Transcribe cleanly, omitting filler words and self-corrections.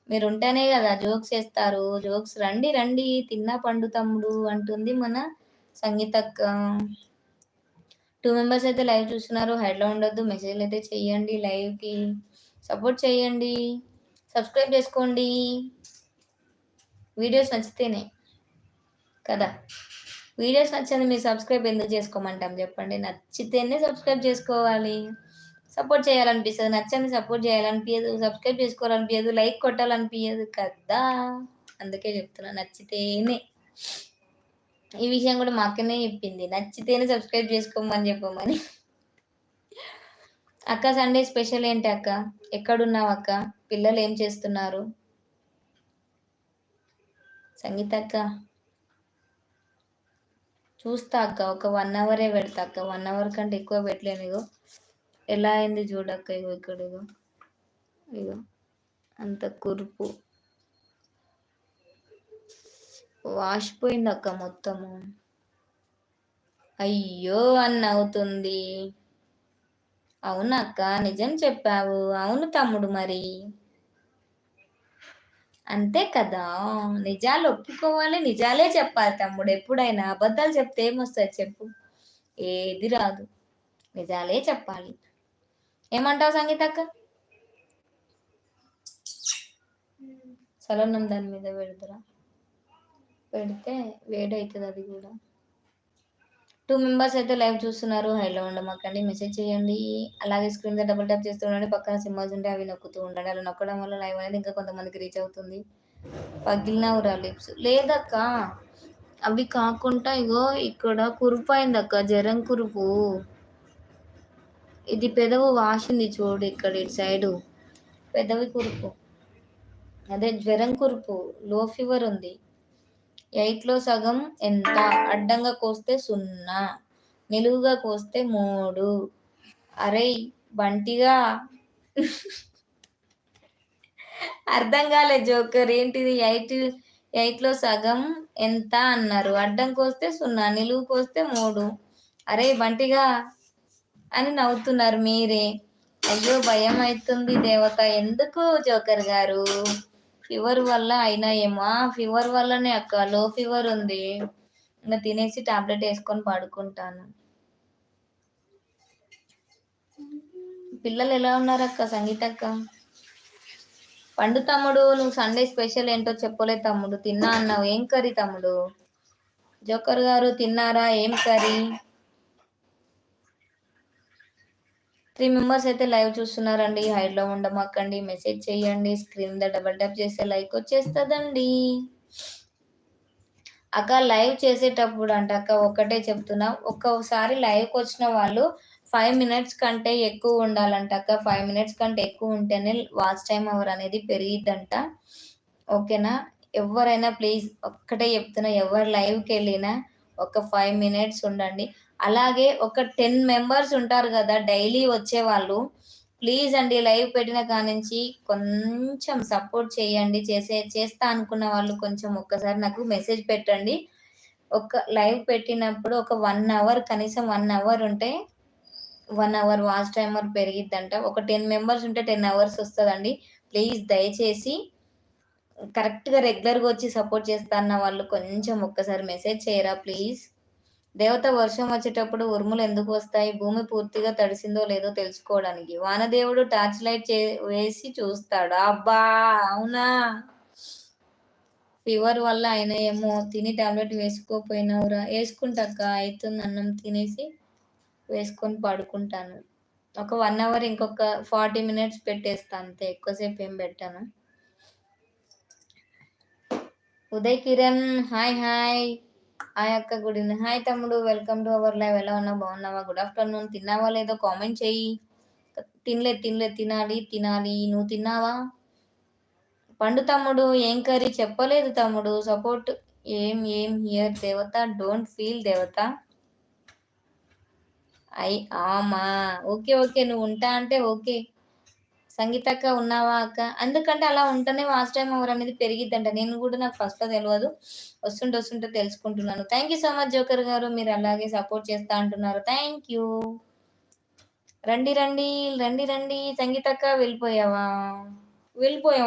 మీరు ఉంటేనే కదా జోక్స్ వేస్తారు. జోక్స్ రండి రండి తిన్నా పండు తమ్ముడు అంటుంది మన సంగీతక్క. 2 మెంబర్స్ అయితే లైవ్ చూస్తున్నారు. హెడ్‌లో ఉండొద్దు. మెసేజ్‌లు అయితే చేయండి. లైవ్‌కి సపోర్ట్ చేయండి. సబ్స్క్రైబ్ చేసుకోండి. వీడియోస్ నచ్చితేనే కదా! వీడియోస్ నచ్చంది మీరు సబ్స్క్రైబ్ ఎందుకు చేసుకోమంటాం చెప్పండి? నచ్చితేనే సబ్స్క్రైబ్ చేసుకోవాలి. సపోర్ట్ చేయాలనిపిస్తది. నచ్చంది సపోర్ట్ చేయాలనిపియదు. సబ్స్క్రైబ్ చేసుకోవాలనిపియదు. లైక్ కొట్టాలనిపియదు కదా! అందుకే చెప్తున్నా నచ్చితేనే. ఈ విషయం కూడా మా అక్కనే చెప్పింది. నచ్చితేనే సబ్స్క్రైబ్ చేసుకోమని చెప్పమని. అక్క సండే స్పెషల్ ఏంటి అక్క? ఎక్కడున్నావు అక్క? పిల్లలు ఏం చేస్తున్నారు? సంగీత అక్క చూస్తా అక్క. ఒక 1 అవరే పెడతా అక్క. 1 అవర్ కంటే ఎక్కువ పెట్టలేను. ఇగో ఎలా అయింది చూడక్క. ఇగో ఇక్కడ ఇగో ఇగో అంత కురుపు వాసిపోయింది అక్క మొత్తము. అయ్యో అని నవ్వుతుంది. అవునక్క నిజం చెప్పావు. అవును తమ్ముడు మరి అంతే కదా! నిజాలు ఒప్పుకోవాలి. నిజాలే చెప్పాలి తమ్ముడు ఎప్పుడైనా. అబద్ధాలు చెప్తే ఏమొస్తది చెప్పు? ఏది రాదు. నిజాలే చెప్పాలి. ఏమంటావు సంగీతక్క? సలనం దాని మీద పెడతారా? పెడితే వేడవుతుంది అది కూడా. 2 మెంబర్స్ అయితే లైవ్ చూస్తున్నారు. హైలో ఉండమాకండి. మెసేజ్ చేయండి. అలాగే స్క్రీన్ మీద డబుల్ ట్యాప్ చేస్తూ ఉండండి. పక్కన సింబల్స్ ఉంటే అవి నొక్కుతూ ఉండండి. అలా నొక్కడం వల్ల లైవ్ అనేది ఇంకా కొంతమందికి రీచ్ అవుతుంది. పగిలినవురా లిప్స్ లేదక్క. అవి కాకుండా ఇగో ఇక్కడ కురుపు అయిందక్క. జరం కురుపు. ఇది పెదవు వాసింది చూడు ఇక్కడ ఇటు సైడు. పెదవి కురుపు. అదే జ్వరం కురుపు. లో ఫీవర్ ఉంది. 8లో సగం ఎంత? అడ్డంగా కోస్తే 0, నిలువుగా కోస్తే 3. అరేయ్ బంటిగా అర్థం కాలే జోకర్ ఏంటిది? 8లో సగం ఎంత అన్నారు? అడ్డం కోస్తే 0, నిలువు కోస్తే 3. అరే బంటిగా అని నవ్వుతున్నారు మీరే. అయ్యో భయం అవుతుంది దేవత. ఎందుకు జోకర్ గారు? ఫీవర్ వల్ల అయినా ఏమో. ఫీవర్ వల్లనే అక్క. లో ఫీవర్ ఉంది. ఇంకా తినేసి టాబ్లెట్ వేసుకొని పడుకుంటాను. పిల్లలు ఎలా ఉన్నారు అక్క? సంగీత అక్క పండు తమ్ముడు నువ్వు సండే స్పెషల్ ఏంటో చెప్పలే తమ్ముడు. తిన్నా అన్నావు. ఏం కర్రీ తమ్ముడు? జోకర్ గారు తిన్నారా? ఏం కర్రీ? 3 మెంబర్స్ అయితే లైవ్ చూస్తున్నారండి. హైడ్లో ఉండమాకండి. మెసేజ్ చేయండి. స్క్రీన్ మీద డబల్ ట్యాప్ చేస్తే లైక్ వచ్చేస్తుందండి. అక్క లైవ్ చేసేటప్పుడు అంట అక్క ఒక్కటే చెప్తున్నా, ఒక్కొక్కసారి లైవ్కి వచ్చిన వాళ్ళు 5 మినిట్స్ కంటే ఎక్కువ ఉండాలంట అక్క. 5 మినిట్స్ కంటే ఎక్కువ ఉంటేనే వాచ్ టైం అవర్ అనేది పెరిగిద్దంట. ఓకేనా? ఎవరైనా ప్లీజ్ ఒక్కటే చెప్తున్నా, ఎవరు లైవ్కి వెళ్ళినా ఒక 5 మినిట్స్ ఉండండి. అలాగే ఒక 10 మెంబర్స్ ఉంటారు కదా డైలీ వచ్చేవాళ్ళు. ప్లీజ్ అండి లైవ్ పెట్టిన కానించి కొంచెం సపోర్ట్ చేయండి. చేస్తా అనుకున్న వాళ్ళు కొంచెం ఒక్కసారి నాకు మెసేజ్ పెట్టండి. ఒక లైవ్ పెట్టినప్పుడు ఒక 1 అవర్ కనీసం 1 అవర్ ఉంటే 1 అవర్ వాచ్ టైమర్ పెరిగిద్దంట. ఒక 10 మెంబర్స్ ఉంటే 10 అవర్స్ వస్తుందండి. ప్లీజ్ దయచేసి కరెక్ట్గా రెగ్యులర్గా వచ్చి సపోర్ట్ చేస్తా అన్న వాళ్ళు కొంచెం ఒక్కసారి మెసేజ్ చేయరా ప్లీజ్. దేవత వర్షం వచ్చేటప్పుడు ఉరుములు ఎందుకు వస్తాయి? భూమి పూర్తిగా తడిసిందో లేదో తెలుసుకోవడానికి. వానదేవుడు టార్చ్ లైట్ వేసి చూస్తాడు. అబ్బా అవునా? ఫీవర్ వల్ల అయినా ఏమో. తిని టాబ్లెట్ వేసుకోపోయినావురా? వేసుకుంటాక అవుతుంది. అన్నం తినేసి వేసుకొని పడుకుంటాను. ఒక 1 అవర్ ఇంకొక 40 మినిట్స్ పెట్టేస్తా అంతే. ఎక్కువసేపు ఏం పెట్టాను. Uday Kiran hi hi. Hi అక్క గుడ్ ఈవినింగ్. హాయ్ తమ్ముడు వెల్కమ్ టు అవర్ లైవ్. ఎలా ఉన్నావు? బాగున్నావా? Good afternoon. తిన్నావా లేదో కామెంట్ చెయ్యి. తినాలి. నువ్వు తిన్నావా? పండు తమ్ముడు ఏం కర్రీ చెప్పలేదు తమ్ముడు. సపోర్ట్ ఏం హియర్ దేవత. డోంట్ ఫీల్ దేవత. ఆమా ఓకే నువ్వు ఉంటా అంటే ఓకే. సంగీతక్క ఉన్నావా అక్క? ఎందుకంటే అలా ఉంటేనే వాచ్ టైం అవర్ అనేది పెరిగిద్దంట. నేను కూడా నాకు ఫస్ట్లో తెలియదు. వస్తుంటే తెలుసుకుంటున్నాను. Thank you so much joker గారు. మీరు అలాగే సపోర్ట్ చేస్తా అంటున్నారు. Thank you. రండి సంగీతక్క వెళ్ళిపోయావా? వెళ్ళిపోయావా?